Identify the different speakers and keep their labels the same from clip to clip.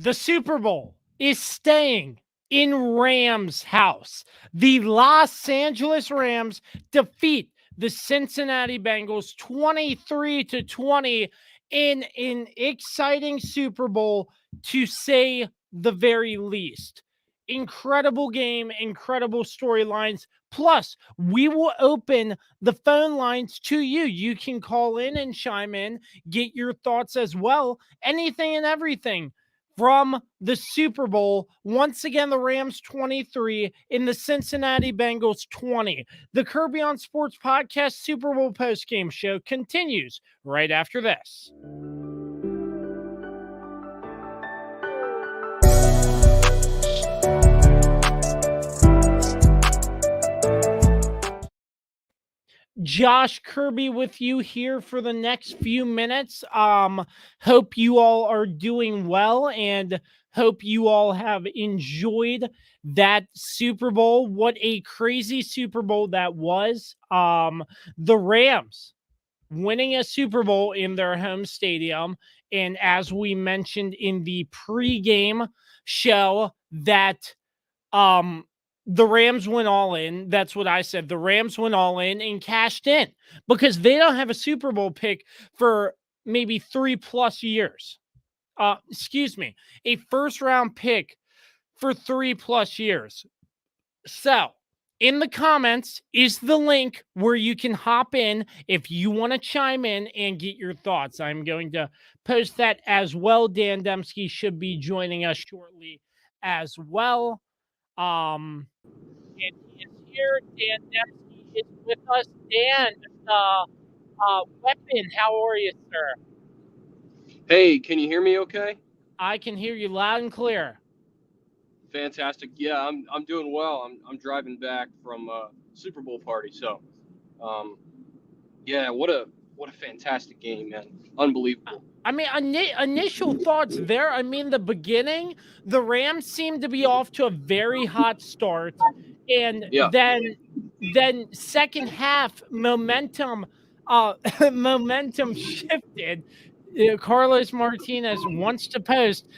Speaker 1: The Super Bowl is staying in Rams' house. The Los Angeles Rams defeat the Cincinnati Bengals 23-20 in an exciting Super Bowl, to say the very least. Incredible game, incredible storylines. Plus, we will open the phone lines to you. You can call in and chime in, get your thoughts as well, anything and everything from the Super Bowl. Once again, the Rams 23 in the Cincinnati Bengals 20. The Kirby on Sports Podcast Super Bowl postgame show continues right after this. Josh Kirby with you here for the next few minutes. Hope you all are doing well and hope you all have enjoyed that Super Bowl. What a crazy Super Bowl that was. The Rams winning a Super Bowl in their home stadium. And as we mentioned in the pregame show, that the Rams went all in. That's what I said. The Rams went all in and cashed in because they don't have a Super Bowl pick for maybe 3+ years. A first round pick for 3+ years. So in the comments is the link where you can hop in if you want to chime in and get your thoughts. I'm going to post that as well. Dan Dembski should be joining us shortly as well. And he is here. Dan Dembski is with us. Dan, Weapon, how are you, sir?
Speaker 2: Hey, can you hear me okay?
Speaker 1: I can hear you loud and clear.
Speaker 2: Fantastic. Yeah, I'm doing well. I'm driving back from a Super Bowl party, so yeah, what a fantastic game, man. Unbelievable.
Speaker 1: I mean, initial thoughts there. I mean, the beginning, the Rams seemed to be off to a very hot start, and
Speaker 2: Yeah.
Speaker 1: then second half momentum momentum shifted. Carlos Martinez wants to post.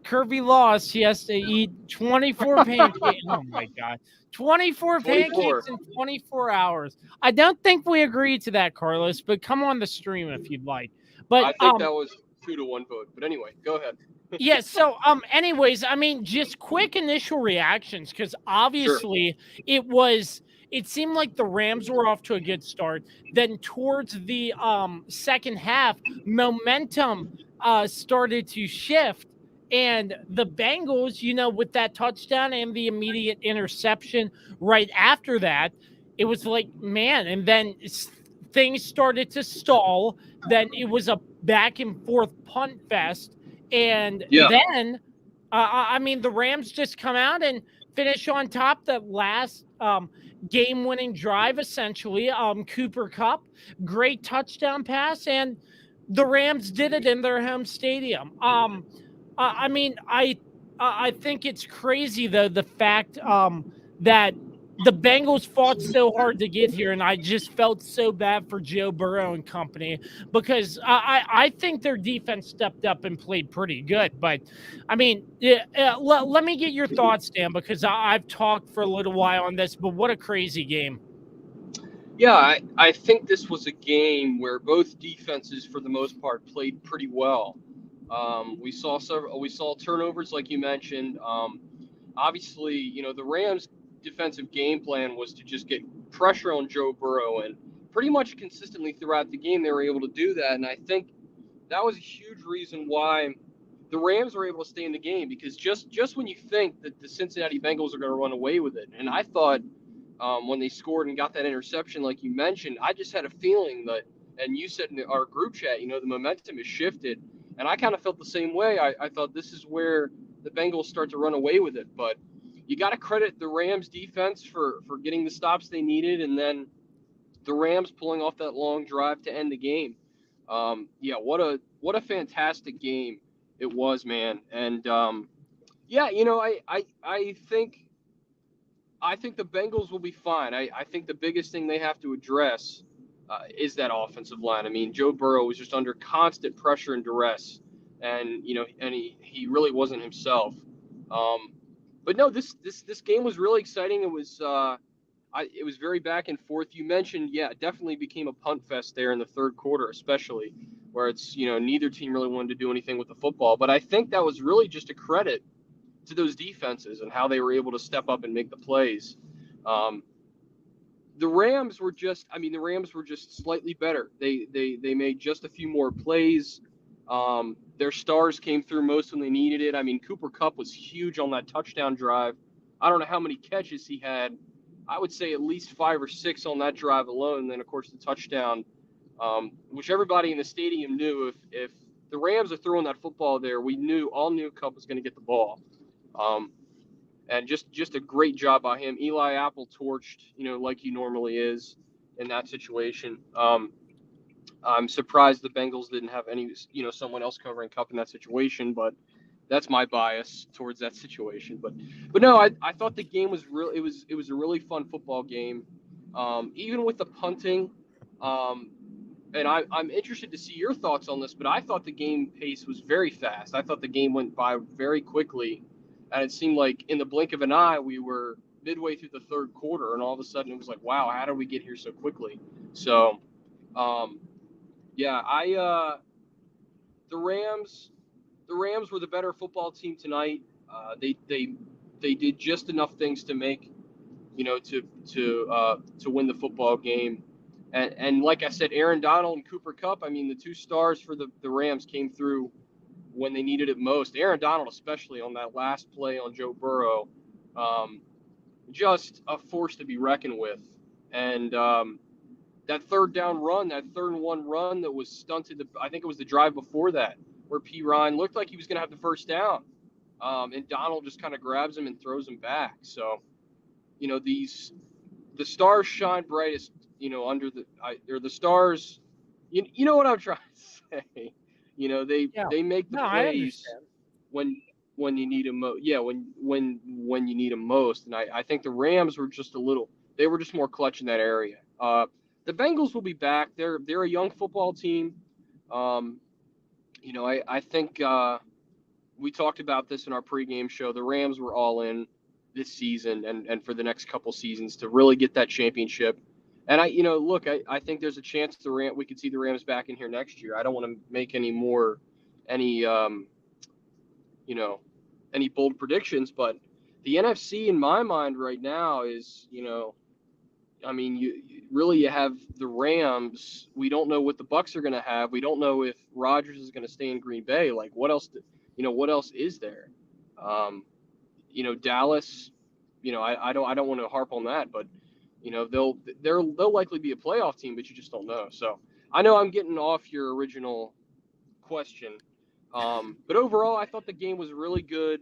Speaker 1: Kirby lost. He has to eat 24 pancakes. Oh my God. 24 pancakes in 24 hours. I don't think we agreed to that, Carlos, but come on the stream if you'd like. But
Speaker 2: I think that was 2-1 vote. But anyway, go ahead.
Speaker 1: yeah, so anyways, I mean, just quick initial reactions, because obviously it seemed like the Rams were off to a good start. Then towards the second half, momentum started to shift. And the Bengals, with that touchdown and the immediate interception right after that, it was like, man, and then things started to stall. Then it was a back and forth punt fest. And then, I mean, the Rams just come out and finish on top. The last game-winning drive, essentially, Cooper Kupp, great touchdown pass, and the Rams did it in their home stadium. I mean, I think it's crazy, though, the fact that the Bengals fought so hard to get here, and I just felt so bad for Joe Burrow and company because I think their defense stepped up and played pretty good. But, I mean, let me get your thoughts, Dan, because I've talked for a little while on this, but what a crazy game.
Speaker 2: Yeah, I think this was a game where both defenses, for the most part, played pretty well. We saw turnovers, like you mentioned. Obviously, the Rams' defensive game plan was to just get pressure on Joe Burrow, and pretty much consistently throughout the game they were able to do that. And I think that was a huge reason why the Rams were able to stay in the game, because just when you think that the Cincinnati Bengals are going to run away with it, and I thought when they scored and got that interception, like you mentioned, I just had a feeling that, and you said in our group chat, the momentum has shifted. And I kind of felt the same way. I thought this is where the Bengals start to run away with it. But you got to credit the Rams defense for getting the stops they needed, and then the Rams pulling off that long drive to end the game. Yeah, what a fantastic game it was, man. And yeah, I think the Bengals will be fine. I think the biggest thing they have to address is that offensive line. I mean, Joe Burrow was just under constant pressure and duress and he really wasn't himself. But no, this game was really exciting. It was it was very back and forth. You mentioned, yeah, it definitely became a punt fest there in the third quarter, especially where it's neither team really wanted to do anything with the football. But I think that was really just a credit to those defenses and how they were able to step up and make the plays. Um, the Rams were just slightly better. They made just a few more plays. Their stars came through most when they needed it. I mean, Cooper Kupp was huge on that touchdown drive. I don't know how many catches he had. I would say at least 5 or 6 on that drive alone. And then, of course, the touchdown, which everybody in the stadium knew if the Rams are throwing that football there, we all knew Kupp was going to get the ball. And just a great job by him. Eli Apple torched, like he normally is in that situation. I'm surprised the Bengals didn't have someone else covering Kupp in that situation, but that's my bias towards that situation. But no, I thought the game was real. It was a really fun football game, even with the punting. And I'm interested to see your thoughts on this, but I thought the game pace was very fast. I thought the game went by very quickly, and it seemed like in the blink of an eye we were midway through the third quarter, and all of a sudden it was like, wow, how did we get here so quickly? So, yeah, the Rams were the better football team tonight. They did just enough things to make to win the football game. And like I said, Aaron Donald and Cooper Kupp, I mean, the two stars for the Rams came through when they needed it most. Aaron Donald, especially on that last play on Joe Burrow, just a force to be reckoned with. And that third down run, that 3rd-and-1 run that was stunted, I think it was the drive before that, where P. Ryan looked like he was going to have the first down. And Donald just kind of grabs him and throws him back. So, the stars shine brightest, under the stars. You know what I'm trying to say. They make the plays when you need them most. Yeah, when you need them most. And I think the Rams were just they were just more clutch in that area. The Bengals will be back. They're a young football team. I think we talked about this in our pregame show. The Rams were all in this season and for the next couple seasons to really get that championship. And I think there's a chance we could see the Rams back in here next year. I don't want to make any bold predictions, but the NFC in my mind right now is, I mean, you have the Rams. We don't know what the Bucs are going to have. We don't know if Rodgers is going to stay in Green Bay. Like, what else is there? Dallas. I don't want to harp on that, but they'll likely be a playoff team, but you just don't know. So I know I'm getting off your original question, but overall, I thought the game was really good.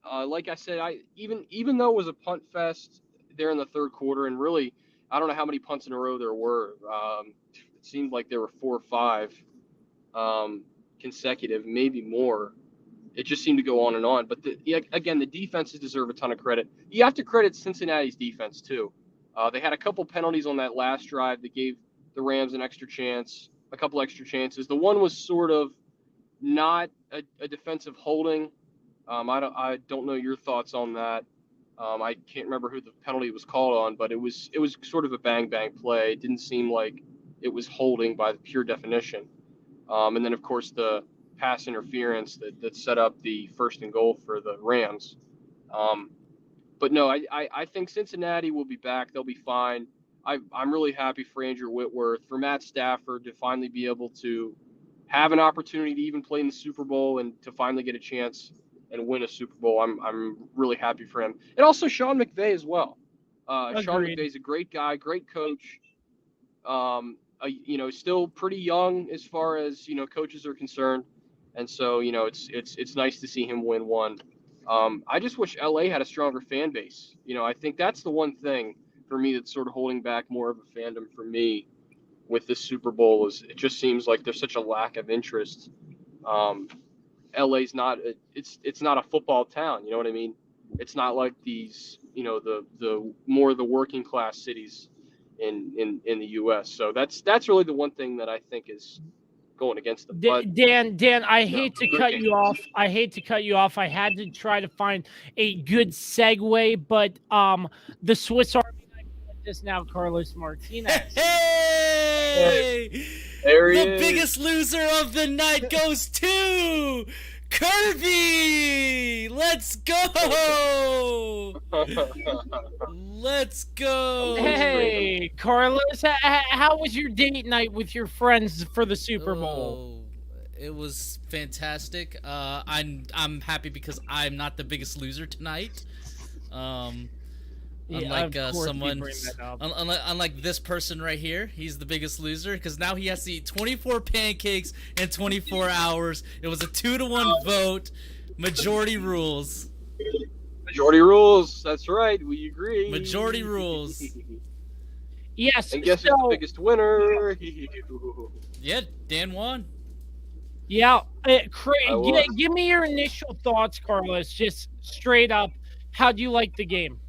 Speaker 2: Like I said, even though it was a punt fest there in the third quarter, and really, I don't know how many punts in a row there were. It seemed like there were 4 or 5 consecutive, maybe more. It just seemed to go on and on. But again, the defenses deserve a ton of credit. You have to credit Cincinnati's defense too. They had a couple penalties on that last drive that gave the Rams a couple extra chances. The one was sort of not a defensive holding. I don't know your thoughts on that. I can't remember who the penalty was called on, but it was sort of a bang play. It didn't seem like it was holding by the pure definition. And then of course the pass interference that set up the 1st and goal for the Rams. But no, I think Cincinnati will be back. They'll be fine. I'm really happy for Andrew Whitworth, for Matt Stafford to finally be able to have an opportunity to even play in the Super Bowl and to finally get a chance and win a Super Bowl. I'm really happy for him. And also Sean McVay as well. Sean McVay's a great guy, great coach. Still pretty young as far as, coaches are concerned. And so, it's nice to see him win one. I just wish LA had a stronger fan base. I think that's the one thing for me that's sort of holding back more of a fandom for me with this Super Bowl is it just seems like there's such a lack of interest. LA's it's not a football town. You know what I mean? It's not like these, the more the working class cities in the U.S. So that's really the one thing that I think is going against them. But
Speaker 1: Dan, I hate to
Speaker 2: good
Speaker 1: cut
Speaker 2: game.
Speaker 1: you off. I had to try to find a good segue, but the Swiss Army knife is now Carlos Martinez.
Speaker 3: Hey!
Speaker 2: There he
Speaker 3: The
Speaker 2: is.
Speaker 3: biggest loser of the night goes to Kirby! Let's go! Let's go!
Speaker 1: Hey, Carlos, how was your date night with your friends for the Super Bowl?
Speaker 3: Oh, it was fantastic. I'm happy because I'm not the biggest loser tonight. Unlike
Speaker 1: of course you
Speaker 3: someone,
Speaker 1: bring that up.
Speaker 3: unlike this person right here, he's the biggest loser because now he has to eat 24 pancakes in 24 hours. It was a 2-1 vote. Majority rules.
Speaker 2: Majority rules. That's right. We agree.
Speaker 3: Majority rules.
Speaker 1: Yes.
Speaker 2: And guess who's the biggest winner?
Speaker 3: Yeah, Dan won.
Speaker 1: Yeah. Give me your initial thoughts, Carlos. Just straight up, how do you like the game?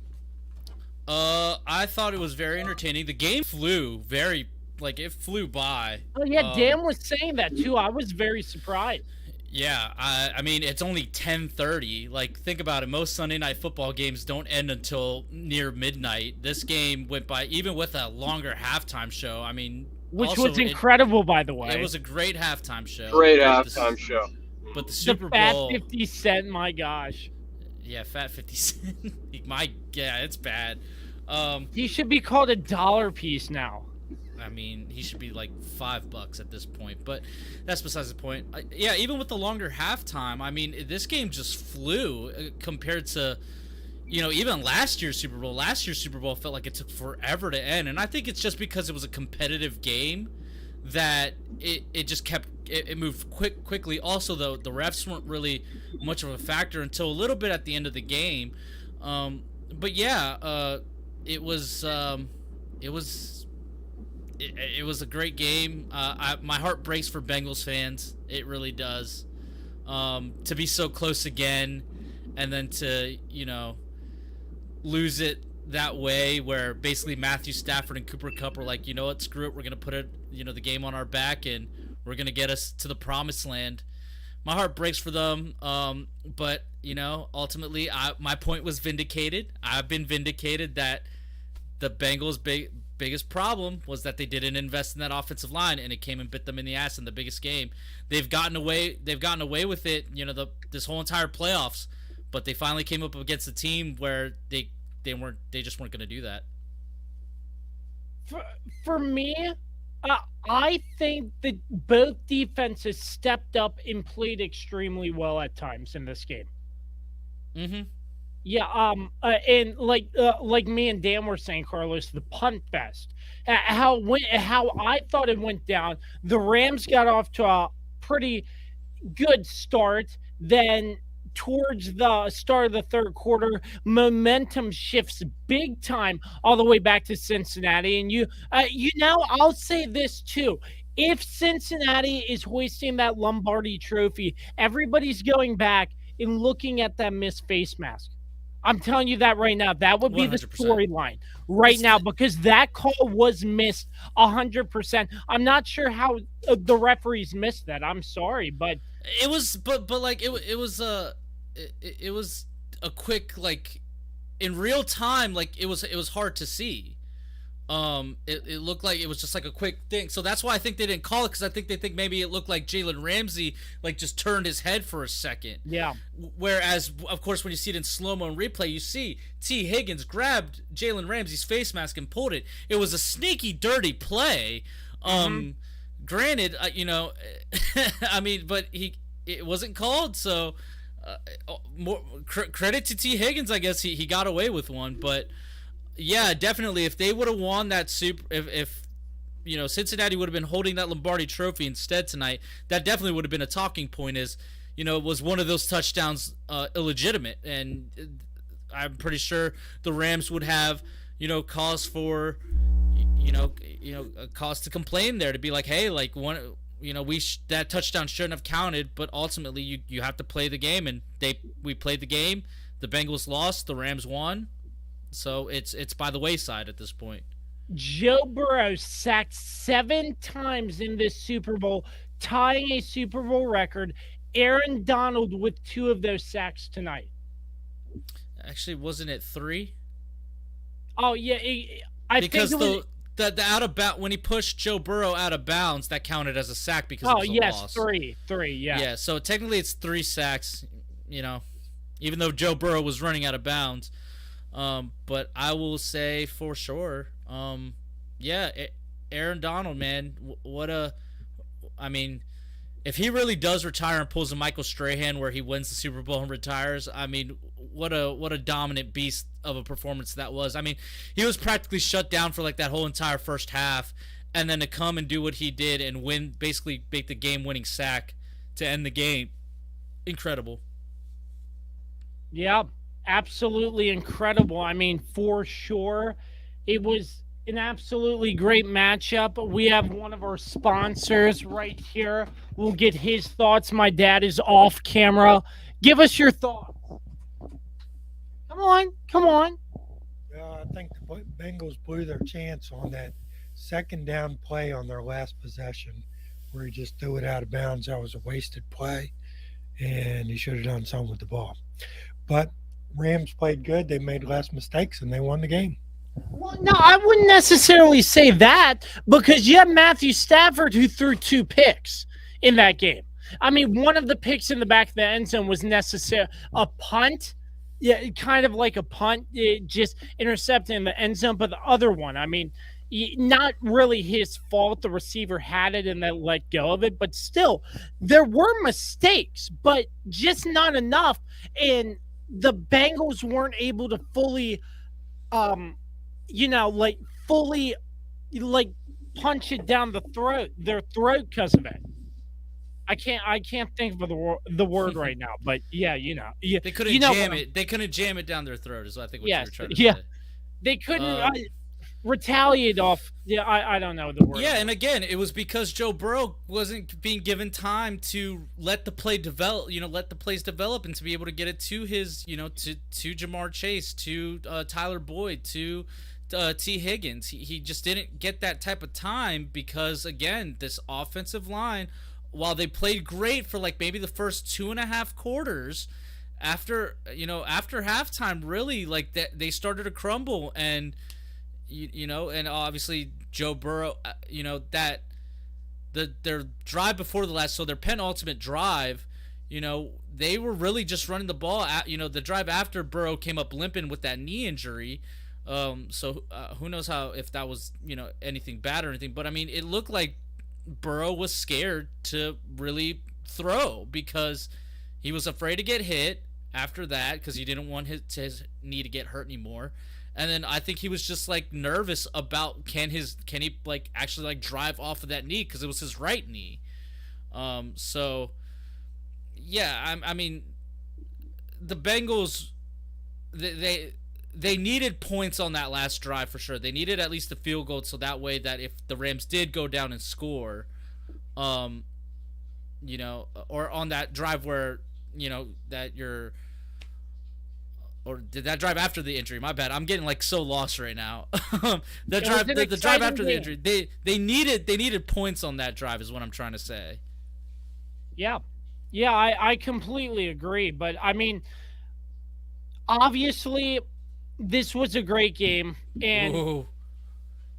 Speaker 3: I thought it was very entertaining. The game flew it flew by.
Speaker 1: Oh yeah, Dan was saying that too. I was very surprised.
Speaker 3: Yeah, I mean, it's only 10:30. Like, think about it. Most Sunday night football games don't end until near midnight. This game went by, even with a longer halftime show. I mean,
Speaker 1: which was incredible, by the way.
Speaker 3: It was a great halftime show.
Speaker 2: Great halftime show.
Speaker 3: But the Super
Speaker 1: Fat
Speaker 3: Bowl,
Speaker 1: 50 Cent, my gosh.
Speaker 3: Yeah, Fat 50 Cent. It's bad.
Speaker 1: He should be called a dollar piece now.
Speaker 3: I mean, he should be like $5 at this point, but that's besides the point. Yeah, even with the longer halftime, I mean, this game just flew compared to, even last year's Super Bowl. Last year's Super Bowl felt like it took forever to end, and I think it's just because it was a competitive game that it just kept it moved quickly. Also, though, the refs weren't really much of a factor until a little bit at the end of the game. But yeah, it was a great game. My heart breaks for Bengals fans. It really does. To be so close again, and then to lose it that way, where basically Matthew Stafford and Cooper Kupp were like, you know what, screw it, we're gonna put it, the game on our back, and we're gonna get us to the promised land. My heart breaks for them. But ultimately, my point was vindicated. I've been vindicated that the Bengals' biggest problem was that they didn't invest in that offensive line, and it came and bit them in the ass in the biggest game. They've gotten away with it, this whole entire playoffs, but they finally came up against a team where they just weren't going to do that.
Speaker 1: For me, I think that both defenses stepped up and played extremely well at times in this game.
Speaker 3: Mm-hmm.
Speaker 1: Yeah, and like me and Dan were saying, Carlos, the punt fest, how I thought it went down. The Rams got off to a pretty good start. Then towards the start of the third quarter, momentum shifts big time all the way back to Cincinnati. And I'll say this too. If Cincinnati is hoisting that Lombardi trophy, everybody's going back and looking at that missed face mask. I'm telling you that right now. That would be 100%. The storyline right now, because that call was missed 100%. I'm not sure how the referees missed that. I'm sorry, but
Speaker 3: it was, it was a quick, like, in real time, like it was hard to see. It looked like it was just like a quick thing, so that's why I think they didn't call it, because I think they think maybe it looked like Jalen Ramsey like just turned his head for a second.
Speaker 1: Yeah.
Speaker 3: Whereas, of course, when you see it in slow-mo and replay, you see T. Higgins grabbed Jalen Ramsey's face mask and pulled it. It was a sneaky, dirty play. Granted, I mean, but it wasn't called, so more credit to T. Higgins. I guess he got away with one, but. Yeah, definitely. If they would have won that if Cincinnati would have been holding that Lombardi trophy instead tonight, that definitely would have been a talking point. Was one of those touchdowns illegitimate? And I'm pretty sure the Rams would have cause for a cause to complain there, to be like, hey, like one. That touchdown shouldn't have counted, but ultimately you have to play the game, and we played the game. The Bengals lost, the Rams won. So it's by the wayside at this point.
Speaker 1: Joe Burrow sacked 7 times in this Super Bowl, tying a Super Bowl record. Aaron Donald with 2 of those sacks tonight.
Speaker 3: Actually, wasn't it 3?
Speaker 1: Oh yeah, I
Speaker 3: because
Speaker 1: think it was,
Speaker 3: the out of bounds when he pushed Joe Burrow out of bounds, that counted as a sack because it
Speaker 1: oh
Speaker 3: was a
Speaker 1: yes,
Speaker 3: loss.
Speaker 1: 3, yeah.
Speaker 3: Yeah, so technically it's 3 sacks. Even though Joe Burrow was running out of bounds. But I will say for sure, Aaron Donald, man, if he really does retire and pulls a Michael Strahan where he wins the Super Bowl and retires, I mean, what a dominant beast of a performance that was. I mean, he was practically shut down for like that whole entire first half, and then to come and do what he did and win, basically make the game-winning sack to end the game, incredible.
Speaker 1: Yeah, absolutely incredible. I mean, for sure, it was an absolutely great matchup. We have one of our sponsors right here. We'll get his thoughts. My dad is off camera. Give us your thoughts. Come on.
Speaker 4: I think the Bengals blew their chance on that second down play on their last possession where he just threw it out of bounds. That was a wasted play, and he should have done something with the ball. But Rams played good. They made less mistakes, and they won the game.
Speaker 1: Well, no, I wouldn't necessarily say that because you have Matthew Stafford who threw 2 picks in that game. I mean, one of the picks in the back of the end zone was necessary. A punt, yeah, kind of like a punt, just intercepting the end zone. But the other one, I mean, not really his fault. The receiver had it and then let go of it. But still, there were mistakes, but just not enough. And the Bengals weren't able to fully punch it down their throat because of it. I can't think of the word right now, but yeah,
Speaker 3: they couldn't jam it. They couldn't jam it down their throat. Is what I think what you were trying to say.
Speaker 1: They couldn't retaliate off. Yeah, I don't know the word.
Speaker 3: Yeah, and again, it was because Joe Burrow wasn't being given time to let the play develop. Let the plays develop and to be able to get it to his, to Jamar Chase, to Tyler Boyd, to T. Higgins. He just didn't get that type of time because again, this offensive line, while they played great for like maybe the first 2.5 quarters, after halftime, really like they started to crumble and. And obviously Joe Burrow, their drive before the last, so their penultimate drive, they were really just running the ball. The drive after Burrow came up limping with that knee injury. So who knows if that was, anything bad or anything. But I mean, it looked like Burrow was scared to really throw because he was afraid to get hit after that because he didn't want his knee to get hurt anymore. And then I think he was just like nervous about can he like actually like drive off of that knee because it was his right knee. So yeah, I mean the Bengals they needed points on that last drive for sure. They needed at least a field goal so that way that if the Rams did go down and score, or on that drive where that you're. Or did that drive after the injury? My bad. I'm getting like so lost right now. The drive after the injury. They needed points on that drive is what I'm trying to say.
Speaker 1: Yeah. I completely agree. But I mean, obviously, this was a great game, and
Speaker 3: Ooh.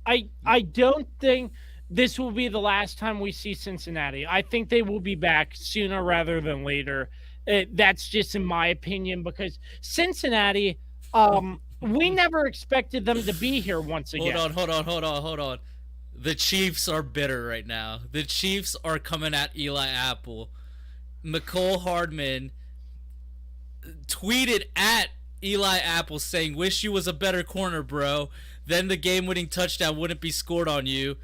Speaker 1: I don't think this will be the last time we see Cincinnati. I think they will be back sooner rather than later. That's just in my opinion because Cincinnati, we never expected them to be here once again.
Speaker 3: Hold on. The Chiefs are bitter right now. The Chiefs are coming at Eli Apple. Mecole Hardman tweeted at Eli Apple saying, "Wish you was a better corner, bro. Then the game-winning touchdown wouldn't be scored on you."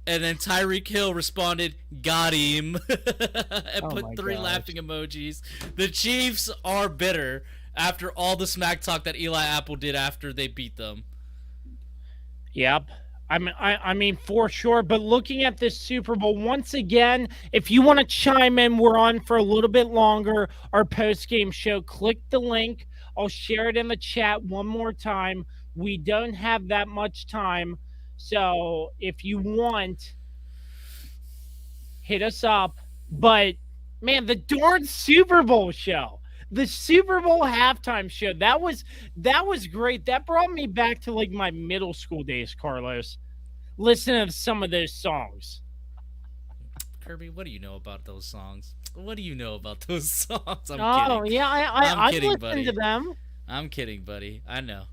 Speaker 3: And then Tyreek Hill responded, "Got him," and put 3 laughing emojis. The Chiefs are bitter after all the smack talk that Eli Apple did after they beat them.
Speaker 1: Yep. I mean, for sure. But looking at this Super Bowl, once again, if you want to chime in, we're on for a little bit longer. Our post-game show, click the link. I'll share it in the chat one more time. We don't have that much time. So if you want, hit us up. But man, the darn Super Bowl show, the Super Bowl halftime show, that was great. That brought me back to like my middle school days, Carlos. Listening to some of those songs.
Speaker 3: Kirby, what do you know about those songs? What do you know about those songs? I'm
Speaker 1: Oh
Speaker 3: kidding.
Speaker 1: yeah,
Speaker 3: I'm
Speaker 1: I
Speaker 3: kidding,
Speaker 1: listened
Speaker 3: buddy.
Speaker 1: to them.
Speaker 3: I'm kidding, buddy. I know.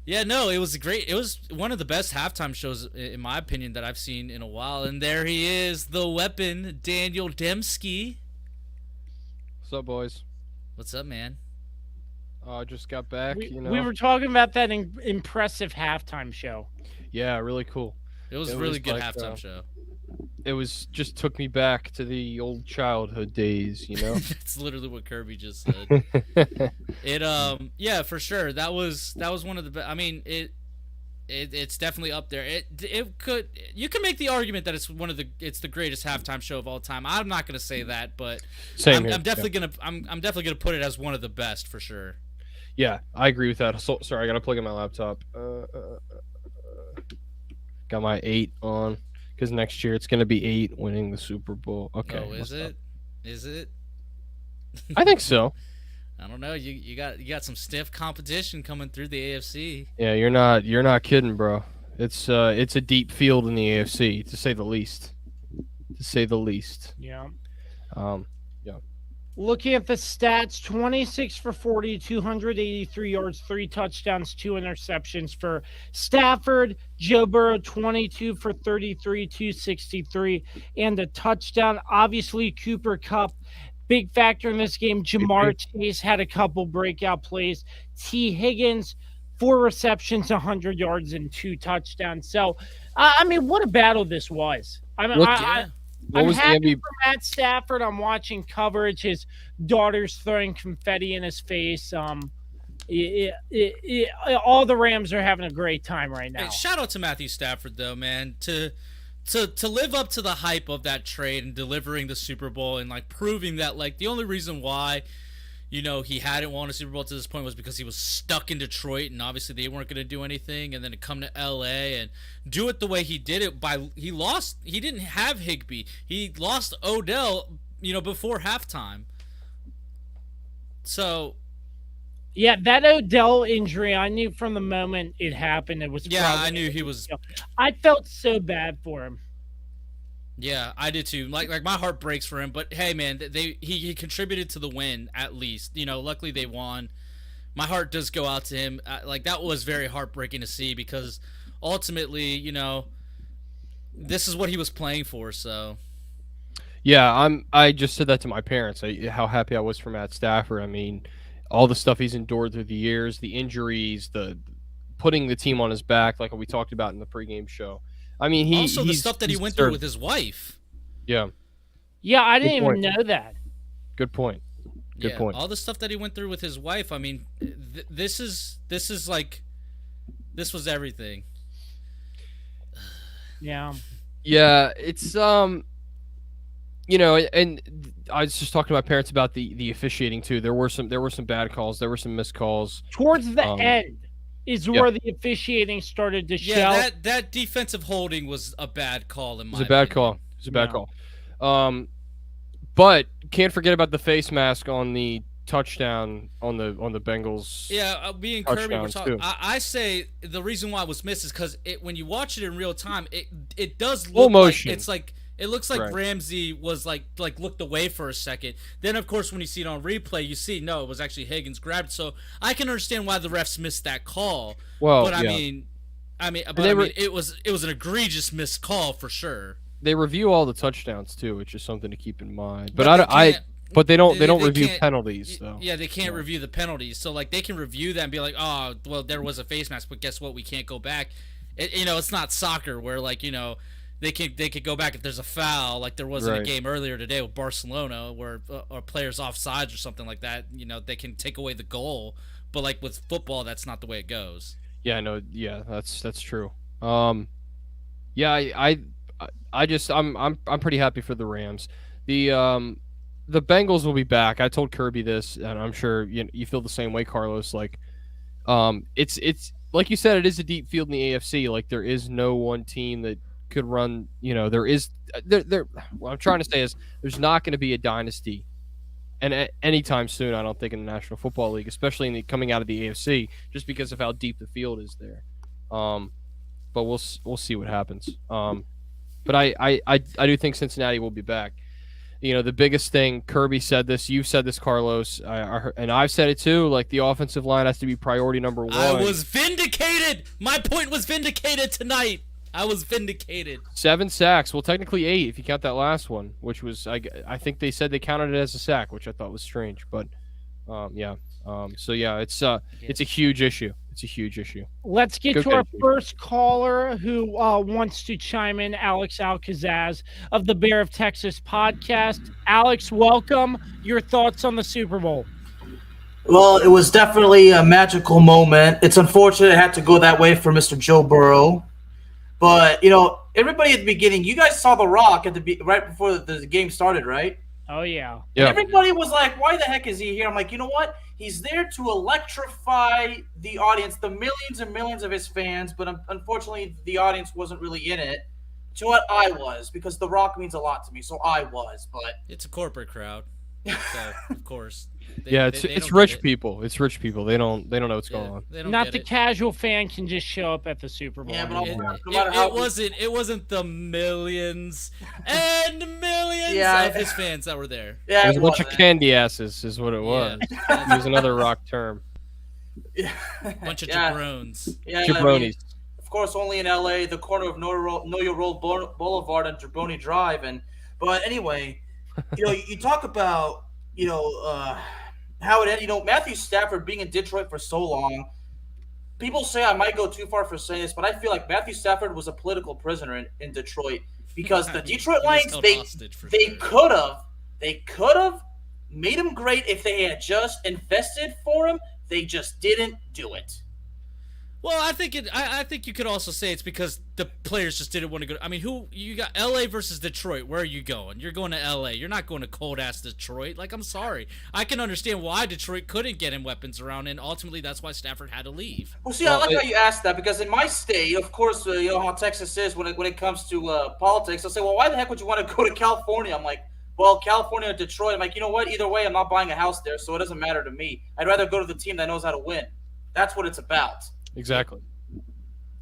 Speaker 3: Yeah, no, it was great. It was one of the best halftime shows, in my opinion, that I've seen in a while. And there he is, the weapon, Daniel Dembski.
Speaker 5: What's up, boys?
Speaker 3: What's up, man?
Speaker 5: I just got back,
Speaker 1: We,
Speaker 5: you know.
Speaker 1: we were talking about that impressive halftime show.
Speaker 5: Yeah, really cool.
Speaker 3: It was a
Speaker 5: It
Speaker 3: really
Speaker 5: was
Speaker 3: good
Speaker 5: like,
Speaker 3: halftime show.
Speaker 5: It was just took me back to the old childhood days, you know.
Speaker 3: That's literally what Kirby just said. Yeah, for sure. That was one of the I mean, it's definitely up there. You can make the argument that it's the greatest halftime show of all time. I'm not going to say that, but
Speaker 5: Same here.
Speaker 3: I'm definitely going to I'm definitely going to put it as one of the best for sure.
Speaker 5: Yeah, I agree with that. So, sorry, I gotta plug in my laptop. Got my 8 on because next year it's gonna be 8 winning the Super Bowl. Okay.
Speaker 3: Oh, is it? Is it?
Speaker 5: I think so.
Speaker 3: I don't know. You got some stiff competition coming through the AFC.
Speaker 5: Yeah, you're not kidding, bro. It's a deep field in the AFC, to say the least. To say the least.
Speaker 1: Yeah.
Speaker 5: Yeah.
Speaker 1: Looking at the stats, 26 for 40, 283 yards, 3 touchdowns, 2 interceptions for Stafford. Joe Burrow, 22 for 33, 263, and a touchdown. Obviously, Cooper Kupp, big factor in this game. Jamar Chase had a couple breakout plays. T. Higgins, 4 receptions, 100 yards, and 2 touchdowns. So, I mean, what a battle this was. I mean, I'm happy for Matt Stafford. I'm watching coverage. His daughter's throwing confetti in his face. All the Rams are having a great time right now.
Speaker 3: Hey, shout out to Matthew Stafford, though, man. To live up to the hype of that trade and delivering the Super Bowl and like proving that like the only reason why, you know, he hadn't won a Super Bowl to this point was because he was stuck in Detroit and obviously they weren't going to do anything, and then to come to LA and do it the way he did it he didn't have Higbee. He lost Odell, you know, before halftime. So
Speaker 1: yeah, that Odell injury, I knew from the moment it happened it was
Speaker 3: I knew he was.
Speaker 1: I felt so bad for him.
Speaker 3: Yeah, I did too. Like my heart breaks for him, but hey, man, he contributed to the win at least. You know, luckily they won. My heart does go out to him. Like that was very heartbreaking to see because ultimately, you know, this is what he was playing for. So
Speaker 5: Yeah, I just said that to my parents. How happy I was for Matt Stafford. I mean, all the stuff he's endured through the years, the injuries, the putting the team on his back, like we talked about in the pregame show. I mean,
Speaker 3: the stuff that he went through with his wife.
Speaker 5: Yeah.
Speaker 1: Yeah, I didn't even know that.
Speaker 5: Good point. Good point.
Speaker 3: All the stuff that he went through with his wife. I mean, this was everything.
Speaker 1: Yeah.
Speaker 5: Yeah, it's you know, and I was just talking to my parents about the officiating too. There were some bad calls, there were some missed calls.
Speaker 1: Towards the end is where the officiating started to show.
Speaker 3: Yeah, that defensive holding was a bad call in my opinion.
Speaker 5: It was a bad call. But can't forget about the face mask on the touchdown on the Bengals.
Speaker 3: Yeah, me and Kirby were talking. I say the reason why it was missed is because when you watch it in real time, it does look
Speaker 5: motion.
Speaker 3: Like it's like it looks like Ramsey was like looked away for a second. Then of course when you see it on replay, you see no, it was actually Higgins grabbed. So I can understand why the refs missed that call.
Speaker 5: Well,
Speaker 3: but I mean, it was an egregious missed call for sure.
Speaker 5: They review all the touchdowns too, which is something to keep in mind. But they don't review penalties. So.
Speaker 3: Yeah, they can't review the penalties. So like they can review that and be like, oh, well, there was a face mask, but guess what? We can't go back. You know, it's not soccer where like you know they could go back if there's a foul, like there was in a game earlier today with Barcelona where or players offsides or something like that. You know, they can take away the goal, but like with football, that's not the way it goes.
Speaker 5: Yeah, no, yeah, that's true. Yeah, I'm pretty happy for the Rams. The Bengals will be back. I told Kirby this, and I'm sure you feel the same way, Carlos. Like, it's like you said, it is a deep field in the AFC. Like, there is no one team that could run. There is there. What I'm trying to say is there's not going to be a dynasty, and anytime soon. I don't think in the National Football League, especially coming out of the AFC, just because of how deep the field is there. But we'll see what happens. But I do think Cincinnati will be back. The biggest thing, Kirby said this, you've said this, Carlos, and I've said it too, like the offensive line has to be priority number 1.
Speaker 3: I was vindicated. My point was vindicated tonight. I was vindicated.
Speaker 5: 7 sacks. Well, technically 8 if you count that last one, which was, I think they said they counted it as a sack, which I thought was strange. But, yeah. So, yeah, it's a huge issue. It's a huge issue.
Speaker 1: Let's get to our first caller who wants to chime in, Alex Alcazaz of the Bear of Texas podcast. Alex, welcome. Your thoughts on the Super Bowl?
Speaker 6: Well, it was definitely a magical moment. It's unfortunate it had to go that way for Mr. Joe Burrow. But, everybody at the beginning, you guys saw The Rock right before the game started, right?
Speaker 1: Oh, yeah.
Speaker 5: Yeah.
Speaker 6: Everybody was like, why the heck is he here? I'm like, you know what? He's there to electrify the audience, the millions and millions of his fans, but unfortunately the audience wasn't really in it. To what I was, because The Rock means a lot to me, so I was, but...
Speaker 3: It's a corporate crowd, so, of course.
Speaker 5: It's rich people. It's rich people. They don't know what's going on.
Speaker 1: Not the casual fan can just show up at the Super Bowl.
Speaker 6: Yeah, but
Speaker 3: it wasn't the millions and millions of his fans that were there.
Speaker 6: Yeah,
Speaker 5: it was a bunch of candy asses, is what it was.
Speaker 3: Yeah.
Speaker 5: Use another Rock term.
Speaker 3: Bunch of jabrones.
Speaker 6: Yeah,
Speaker 5: jabronis.
Speaker 6: Of course, only in LA, the corner of Know Your Role Boulevard and Jabroni Drive, but anyway, you talk about how it ended. Matthew Stafford being in Detroit for so long. People say I might go too far for saying this, but I feel like Matthew Stafford was a political prisoner in Detroit because the Detroit Lions they could have made him great if they had just invested for him. They just didn't do it.
Speaker 3: Well, I think you could also say it's because the players just didn't want to go. I mean, you got LA versus Detroit. Where are you going? You're going to LA. You're not going to cold ass Detroit. Like, I'm sorry. I can understand why Detroit couldn't get him weapons around, and ultimately that's why Stafford had to leave.
Speaker 6: Well, see, I like how you asked that because in my state, of course, you know how Texas is when it comes to politics. They'll say, well, why the heck would you want to go to California? I'm like, well, California or Detroit. I'm like, you know what? Either way, I'm not buying a house there, so it doesn't matter to me. I'd rather go to the team that knows how to win. That's what it's about.
Speaker 5: Exactly.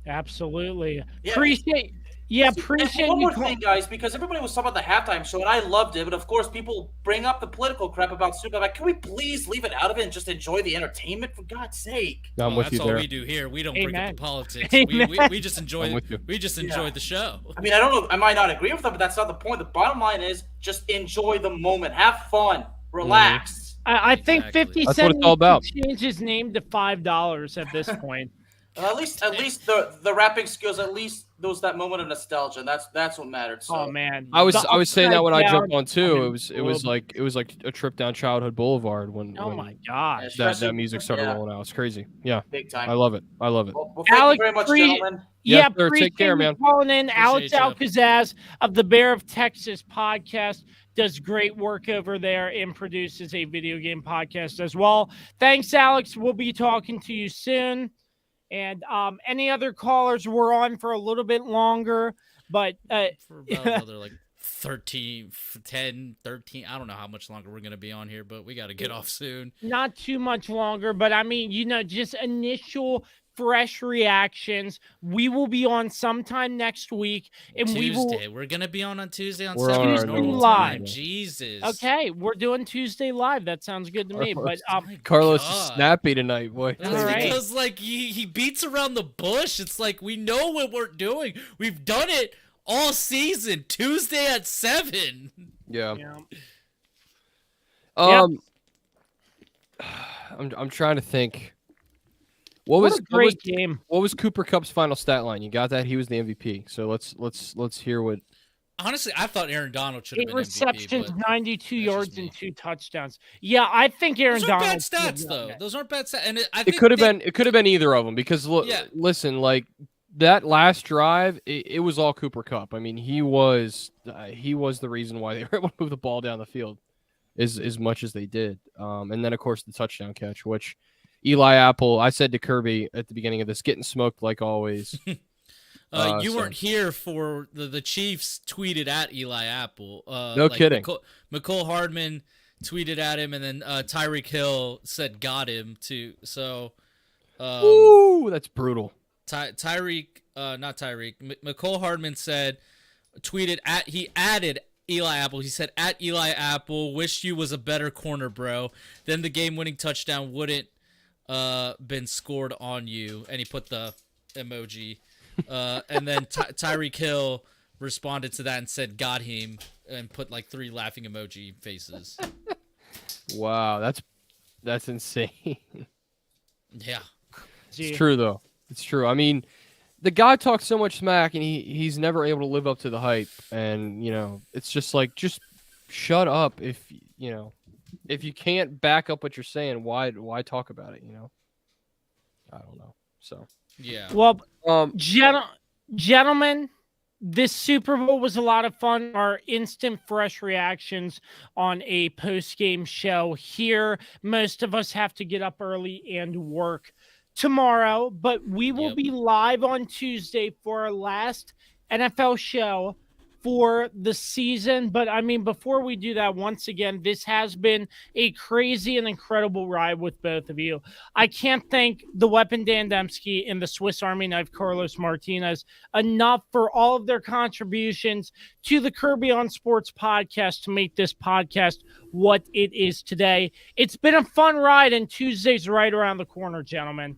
Speaker 1: Absolutely.
Speaker 6: Yeah.
Speaker 1: Appreciate
Speaker 6: one more thing, guys, because everybody was talking about the halftime show, and I loved it. But of course, people bring up the political crap about Super Bowl. Like, can we please leave it out of it and just enjoy the entertainment? For God's sake!
Speaker 5: I'm with you there.
Speaker 3: That's all we do here. We don't bring up the politics. We just enjoy. We just enjoy the show.
Speaker 6: I mean, I don't know. I might not agree with them, but that's not the point. The bottom line is just enjoy the moment, have fun, relax.
Speaker 1: I think 50
Speaker 5: That's
Speaker 1: Cent
Speaker 5: what it's all about.
Speaker 1: Change his name to $5 at this point.
Speaker 6: At least the rapping skills. At least there was that moment of nostalgia. And that's what mattered. So.
Speaker 1: Oh man,
Speaker 5: I was saying that when I jumped on too.
Speaker 1: I mean,
Speaker 5: It was like a trip down Childhood Boulevard when
Speaker 1: my gosh,
Speaker 5: that music started rolling out. It's crazy. Yeah,
Speaker 6: big time.
Speaker 5: I love it.
Speaker 6: Well, thank you very much, gentlemen.
Speaker 1: Yeah,
Speaker 5: sir, take care, man.
Speaker 1: Calling in, Alex Alcazaz of the Bear of Texas podcast does great work over there and produces a video game podcast as well. Thanks, Alex. We'll be talking to you soon. And any other callers, we're on for a little bit longer, but
Speaker 3: for about another 10, 13. I don't know how much longer we're going to be on here, but we got to get off soon.
Speaker 1: Not too much longer, but I mean, just initial fresh reactions. We will be on sometime next week, and
Speaker 3: we're gonna be on Tuesday on
Speaker 1: Tuesday live.
Speaker 3: Jesus.
Speaker 1: Okay, we're doing Tuesday live. That sounds good to me. But
Speaker 5: Carlos is snappy tonight, boy.
Speaker 3: That's because he beats around the bush. It's like we know what we're doing. We've done it all season. Tuesday at 7.
Speaker 5: Yeah. I'm trying to think. What was Cooper Kupp's final stat line? You got that? He was the MVP. So let's hear what.
Speaker 3: Honestly, I thought Aaron Donald should have been
Speaker 1: receptions,
Speaker 3: MVP,
Speaker 1: 92 yards, and 2 touchdowns. Yeah, I think Aaron Donald.
Speaker 3: Those aren't bad stats, though. Those aren't bad stats. And
Speaker 5: it could have been either of them because listen, like that last drive, it was all Cooper Kupp. I mean, he was the reason why they were able to move the ball down the field as much as they did. And then of course the touchdown catch, which. Eli Apple, I said to Kirby at the beginning of this, getting smoked like always.
Speaker 3: You weren't here for the Chiefs tweeted at Eli Apple.
Speaker 5: No kidding.
Speaker 3: McCole Hardman tweeted at him, and then Tyreek Hill said got him too. So,
Speaker 5: ooh, that's brutal.
Speaker 3: Tyreek, not Tyreek. McCole Hardman he added Eli Apple. He said at Eli Apple, wish you was a better corner, bro. Then the game-winning touchdown wouldn't been scored on you, and he put the emoji. And then Tyreek Hill responded to that and said got him, and put like 3 laughing emoji faces.
Speaker 5: Wow, that's insane.
Speaker 3: Yeah.
Speaker 5: It's true though. It's true. I mean, the guy talks so much smack, and he's never able to live up to the hype. And it's just like, just shut up. If you can't back up what you're saying, why talk about it? I don't know. So
Speaker 3: yeah.
Speaker 1: Well, gentlemen, this Super Bowl was a lot of fun. Our instant fresh reactions on a post-game show here. Most of us have to get up early and work tomorrow, but we will be live on Tuesday for our last NFL show for the season. But I mean, before we do that, once again, this has been a crazy and incredible ride with both of you. I can't thank the Weapon Dan Dembski and the Swiss Army Knife Carlos Martinez enough for all of their contributions to the Kirby on Sports podcast to make this podcast what it is today. It's been a fun ride, and Tuesday's right around the corner, gentlemen.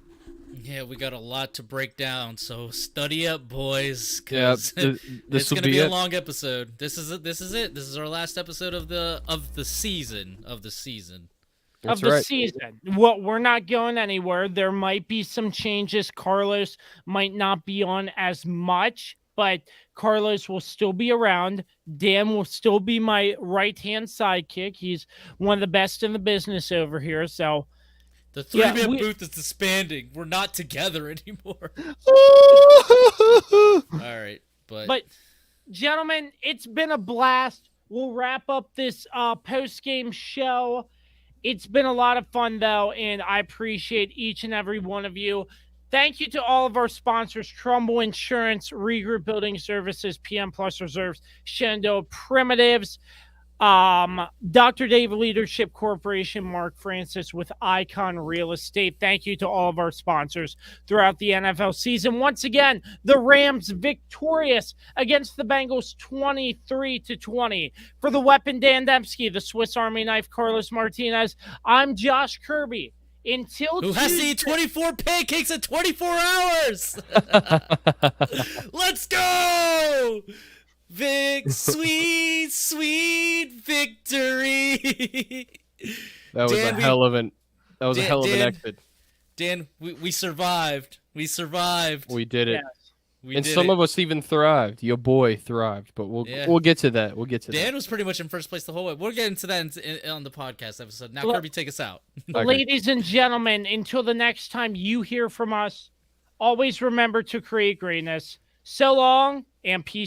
Speaker 3: Yeah, we got a lot to break down, so study up, boys.
Speaker 5: Yeah,
Speaker 3: This
Speaker 5: it's
Speaker 3: going to be a long episode. This is it. This is our last episode of the season.
Speaker 5: That's
Speaker 1: the
Speaker 5: right.
Speaker 1: season. Well, we're not going anywhere. There might be some changes. Carlos might not be on as much, but Carlos will still be around. Dan will still be my right-hand sidekick. He's one of the best in the business over here, so...
Speaker 3: The 3-man booth is disbanding. We're not together anymore. All right, but
Speaker 1: gentlemen, it's been a blast. We'll wrap up this post-game show. It's been a lot of fun, though, and I appreciate each and every one of you. Thank you to all of our sponsors: Trumbull Insurance, Regroup Building Services, PM Plus Reserves, Shendo Primitives, Dr. Dave Leadership Corporation, Mark Francis with Icon Real Estate. Thank you to all of our sponsors throughout the NFL season. Once again, the Rams victorious against the Bengals 23-20. For the Weapon Dan Dembski, the Swiss Army Knife Carlos Martinez, I'm Josh Kirby. Until
Speaker 3: who has to eat 24 pancakes in 24 hours? Let's go! Sweet, sweet victory.
Speaker 5: That was a hell of an exit.
Speaker 3: Dan, we survived. We survived.
Speaker 5: We did it.
Speaker 1: Yes.
Speaker 5: Some of us even thrived. Your boy thrived, but we'll get to that.
Speaker 3: Dan was pretty much in first place the whole way. We'll get into that on the podcast episode. Now, Kirby, take us out.
Speaker 1: Ladies and gentlemen, until the next time you hear from us, always remember to create greatness. So long, and peace.